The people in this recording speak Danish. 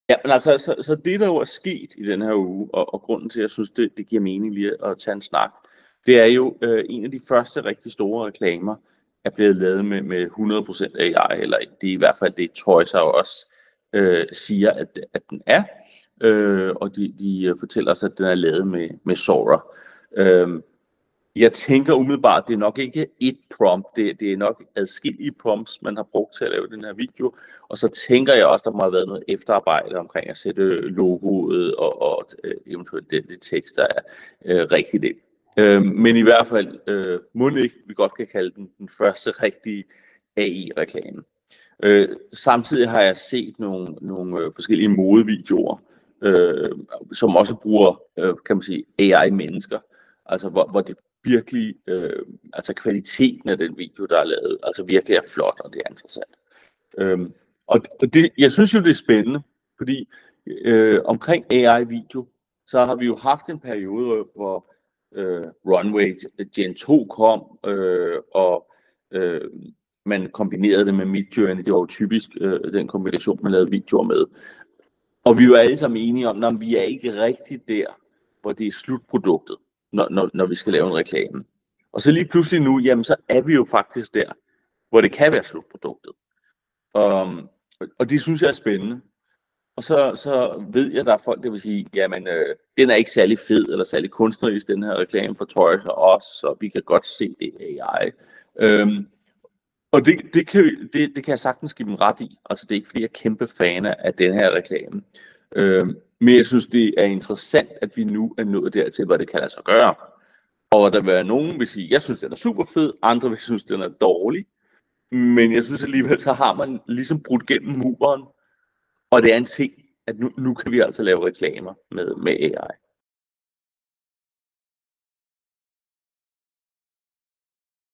Ja, men altså, så det, der jo er sket i den her uge, og grunden til, at jeg synes, det giver mening lige at tage en snak, det er jo en af de første rigtig store reklamer, er blevet lavet med 100% AI, eller det er i hvert fald det, Toys R Us siger, at den er. Og de fortæller os, at den er lavet med Sora. Jeg tænker umiddelbart, det er nok ikke et prompt, det er nok adskillige prompts, man har brugt til at lave den her video. Og så tænker jeg også, der må have været noget efterarbejde omkring at sætte logoet og eventuelt det tekst, der er rigtigt ind. Men i hvert fald, må ikke vi godt kan kalde den første rigtige AI-reklame. Samtidig har jeg set nogle forskellige modevideoer, som også bruger, kan man sige, AI-mennesker. Altså hvor det virkelig, altså kvaliteten af den video, der er lavet, altså virkelig er flot, og det er interessant. Og det, jeg synes jo, det er spændende, fordi omkring AI-video, så har vi jo haft en periode, hvor Runway Gen 2 kom, og man kombinerede det med Midjourney. Det var jo typisk den kombination, man lavede videoer med. Og vi var alle sammen enige om, at vi er ikke rigtig der, hvor det er slutproduktet, når vi skal lave en reklame. Og så lige pludselig nu, jamen så er vi jo faktisk der, hvor det kan være slutproduktet. Og det synes jeg er spændende. Og så ved jeg, at der er folk, der vil sige, jamen den er ikke særlig fed eller særlig kunstnerisk, den her reklame for Toys R Us, så vi kan godt se det AI. Og det kan jeg sagtens give dem ret i. Altså det er ikke fordi jeg er kæmpe fan af den her reklame. Men jeg synes det er interessant, at vi nu er nået dertil, hvor det kan lade sig gøre. Og der vil være nogen, vil sige, jeg synes den er super fed, andre vil synes den er dårlig. Men jeg synes alligevel, så har man ligesom brudt gennem muren. Og det er en ting, at nu kan vi altså lave reklamer med AI.